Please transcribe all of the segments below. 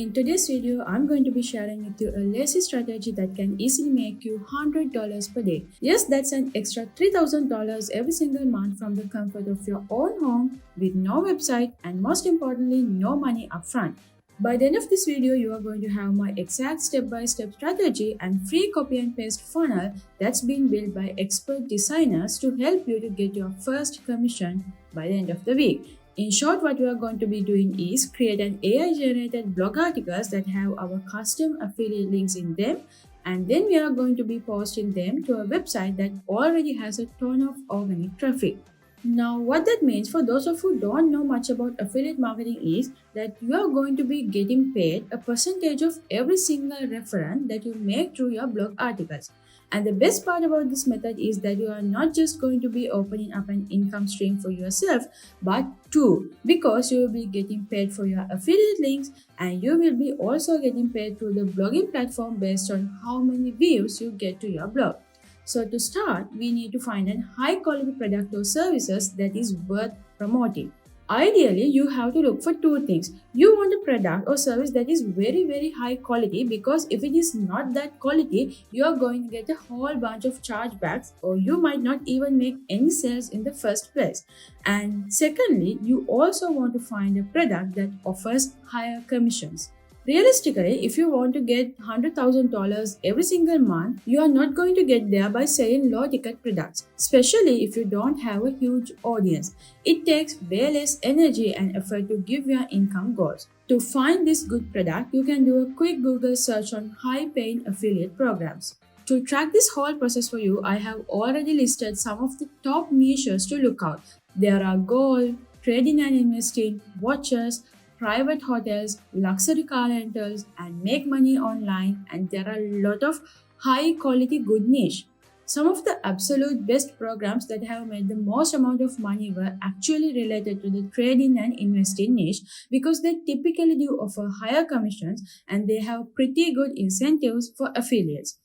In today's video, I'm going to be sharing with you a lazy strategy that can easily make you $100 per day. Yes, that's an extra $3,000 every single month from the comfort of your own home with no website and most importantly, no money upfront. By the end of this video, you are going to have my exact step-by-step strategy and free copy and paste funnel that's been built by expert designers to help you to get your first commission by the end of the week. In short, what we are going to be doing is create an AI-generated blog articles that have our custom affiliate links in them, and then we are going to be posting them to a website that already has a ton of organic traffic. Now, what that means for those of you who don't know much about affiliate marketing is that you are going to be getting paid a percentage of every single reference that you make through your blog articles. And the best part about this method is that you are not just going to be opening up an income stream for yourself, but two, because you will be getting paid for your affiliate links and you will be also getting paid through the blogging platform based on how many views you get to your blog. So to start, we need to find a high quality product or services that is worth promoting. Ideally, you have to look for two things. You want a product or service that is very high quality, because if it is not that quality, you are going to get a whole bunch of chargebacks or you might not even make any sales in the first place. And secondly, you also want to find a product that offers higher commissions. Realistically, if you want to get $100,000 every single month, you are not going to get there by selling low ticket products, especially if you don't have a huge audience. It takes way less energy and effort to give your income goals. To find this good product, you can do a quick Google search on high paying affiliate programs. To track this whole process for you, I have already listed some of the top niches to look out. There are gold, trading and investing, watches, private hotels, luxury car rentals, and make money online, and there are a lot of high quality good niche. Some of the absolute best programs that have made the most amount of money were actually related to the trading and investing niche, because they typically do offer higher commissions and they have pretty good incentives for affiliates.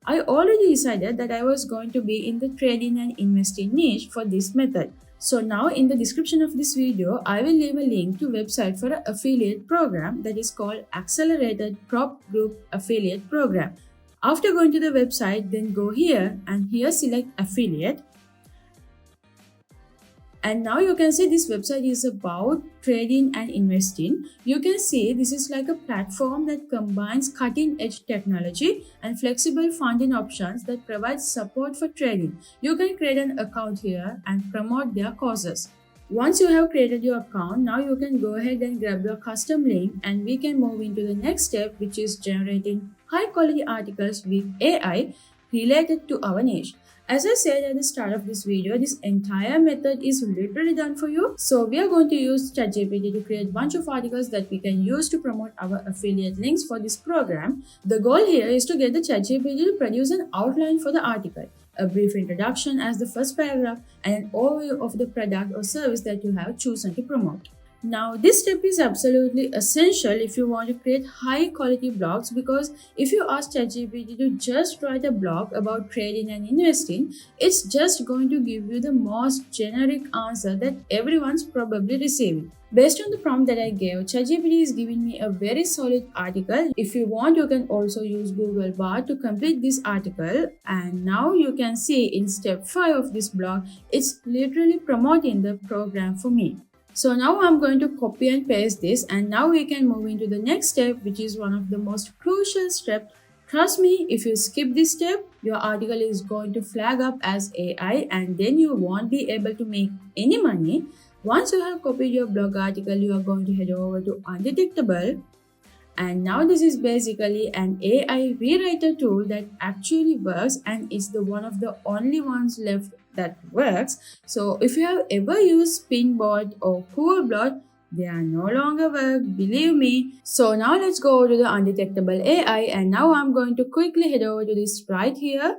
I already decided that I was going to be in the trading and investing niche for this method. So now in the description of this video, I will leave a link to website for an affiliate program that is called Accelerated Prop Group Affiliate Program. After going to the website, then go here and here select affiliate. And now you can see this website is about trading and investing. You can see this is like a platform that combines cutting edge technology and flexible funding options that provide support for trading. You can create an account here and promote their courses. Once you have created your account, now you can go ahead and grab your custom link and we can move into the next step, which is generating high quality articles with AI related to our niche. As I said at the start of this video, this entire method is literally done for you. So we are going to use ChatGPT to create a bunch of articles that we can use to promote our affiliate links for this program. The goal here is to get the ChatGPT to produce an outline for the article, a brief introduction as the first paragraph, and an overview of the product or service that you have chosen to promote. Now, this step is absolutely essential if you want to create high quality blogs, because if you ask ChatGPT to just write a blog about trading and investing, it's just going to give you the most generic answer that everyone's probably receiving. Based on the prompt that I gave, ChatGPT is giving me a very solid article. If you want, you can also use Google Bard to complete this article. And now you can see in step 5 of this blog, it's literally promoting the program for me. So now I'm going to copy and paste this, and now we can move into the next step, which is one of the most crucial steps. Trust me, if you skip this step, your article is going to flag up as AI and then you won't be able to make any money. Once you have copied your blog article, you are going to head over to Undetectable. And now this is basically an AI rewriter tool that actually works, and it's the one of the only ones left that works. So if you have ever used Spinbot or Coolblot, they are no longer work, believe me. So now let's go over to the Undetectable AI, and now I'm going to quickly head over to this right here.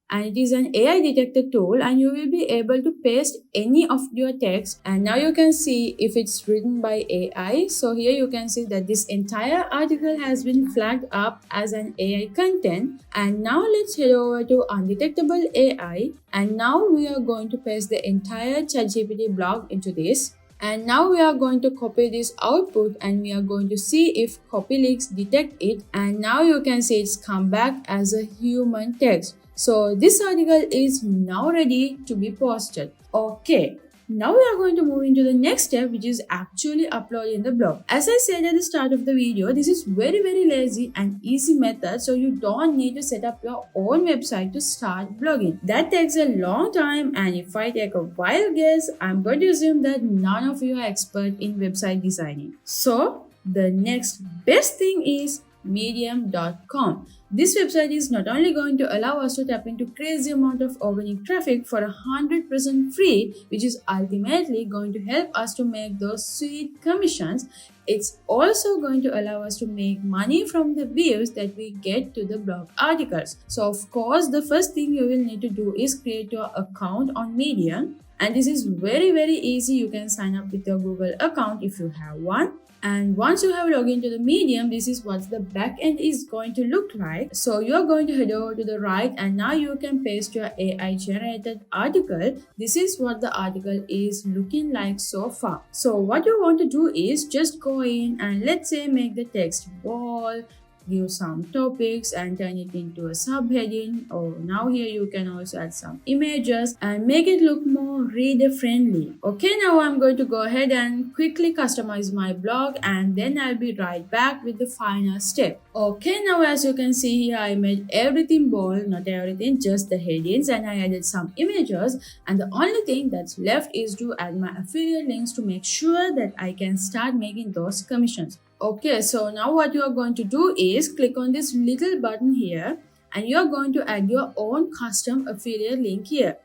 And it is an AI detector tool, and you will be able to paste any of your text, and now you can see if it's written by AI. So here you can see that this entire article has been flagged up as an AI content. And now let's head over to Undetectable AI, and now we are going to paste the entire ChatGPT blog into this. And now we are going to copy this output and we are going to see if copy links detect it. And now you can see it's come back as a human text. So this article is now ready to be posted. Okay. Now we are going to move into the next step, which is actually uploading the blog. As I said at the start of the video, this is very lazy and easy method, so you don't need to set up your own website to start blogging. That takes a long time, and if I take a wild guess, I'm going to assume that none of you are expert in website designing. So the next best thing is medium.com. This website is not only going to allow us to tap into crazy amount of organic traffic for 100% free, which is ultimately going to help us to make those sweet commissions, it's also going to allow us to make money from the views that we get to the blog articles. So of course, the first thing you will need to do is create your account on Medium. And this is very easy. You can sign up with your Google account if you have one. And once you have logged into the Medium, this is what the back end is going to look like. So you're going to head over to the right, and now you can paste your AI generated article. This is what the article is looking like so far. So what you want to do is just go in and let's say make the text bold, give some topics and turn it into a subheading, or now here you can also add some images and make it look more reader friendly. Okay, now I'm going to go ahead and quickly customize my blog, and then I'll be right back with the final step. Okay, now as you can see here, I made everything bold, not everything, just the headings, and I added some images, and the only thing that's left is to add my affiliate links to make sure that I can start making those commissions. Okay, so now what you are going to do is click on this little button here, and you are going to add your own custom affiliate link here.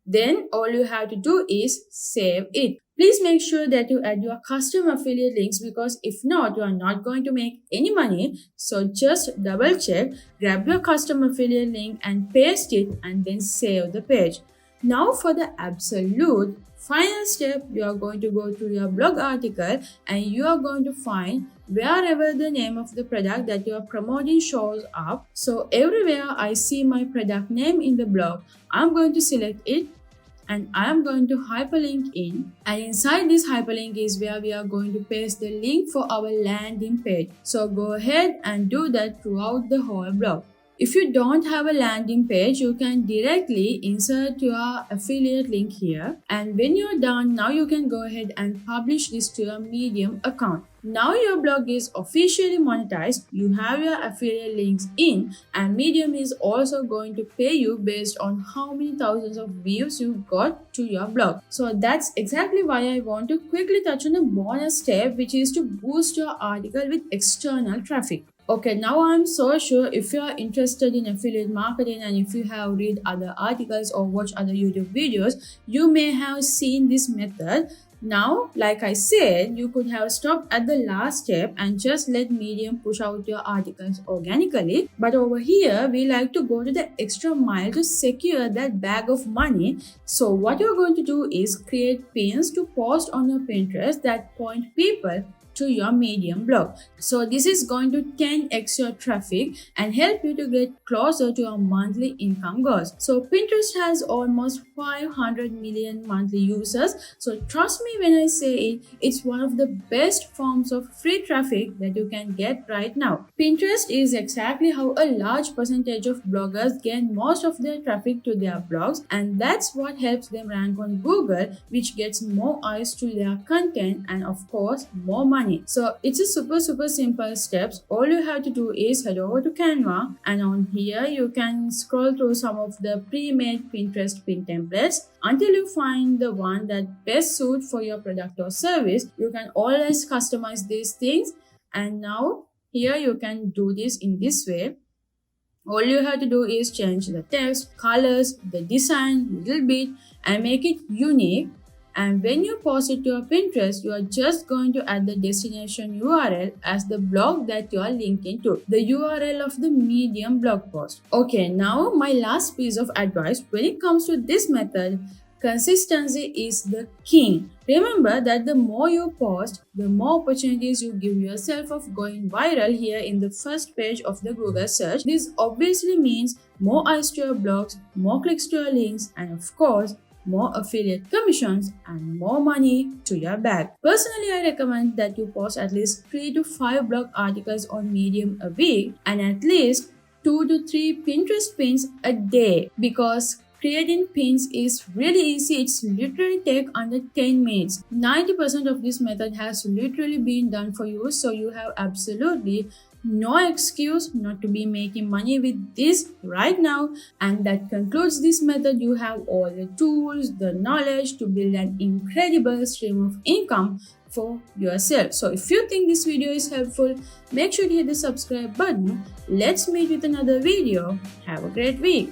Then all you have to do is save it. Please make sure that you add your custom affiliate links, because if not, you are not going to make any money. So just double check, grab your custom affiliate link and paste it, and then save the page. Now for the absolute final step, you are going to go to your blog article and you are going to find wherever the name of the product that you are promoting shows up. So everywhere I see my product name in the blog, I'm going to select it and I am going to hyperlink in, and inside this hyperlink is where we are going to paste the link for our landing page. So go ahead and do that throughout the whole blog. If you don't have a landing page, you can directly insert your affiliate link here. And when you're done, now you can go ahead and publish this to your Medium account. Now your blog is officially monetized, you have your affiliate links in, and Medium is also going to pay you based on how many thousands of views you got to your blog. So that's exactly why I want to quickly touch on a bonus step, which is to boost your article with external traffic. Okay, now I'm so sure if you are interested in affiliate marketing and if you have read other articles or watched other YouTube videos, you may have seen this method. Now, like I said, you could have stopped at the last step and just let Medium push out your articles organically. But over here, we like to go to the extra mile to secure that bag of money. So what you're going to do is create pins to post on your Pinterest that point people to your Medium blog. So this is going to 10x your traffic and help you to get closer to your monthly income goals. So Pinterest has almost 500 million monthly users. So trust me when I say it, it's one of the best forms of free traffic that you can get right now. Pinterest is exactly how a large percentage of bloggers gain most of their traffic to their blogs, and that's what helps them rank on Google, which gets more eyes to their content and of course more money. So it's a super simple steps. All you have to do is head over to Canva, and on here you can scroll through some of the pre-made Pinterest pin templates until you find the one that best suits for your product or service. You can always customize these things, and now here you can do this in this way. All you have to do is change the text, colors, the design little bit and make it unique. And when you post it to your Pinterest, you are just going to add the destination URL as the blog that you are linking to, the URL of the Medium blog post. Okay, now my last piece of advice when it comes to this method, consistency is the king. Remember that the more you post, the more opportunities you give yourself of going viral here in the first page of the Google search. This obviously means more eyes to your blogs, more clicks to your links, and of course, more affiliate commissions, and more money to your bag. Personally, I recommend that you post at least 3 to 5 blog articles on Medium a week and at least 2 to 3 Pinterest pins a day, because creating pins is really easy. It's literally take under 10 minutes. 90% of this method has literally been done for you, so you have absolutely no excuse not to be making money with this right now. And that concludes this method. You have all the tools, the knowledge to build an incredible stream of income for yourself. So if you think this video is helpful, make sure to hit the subscribe button. Let's meet with another video. Have a great week.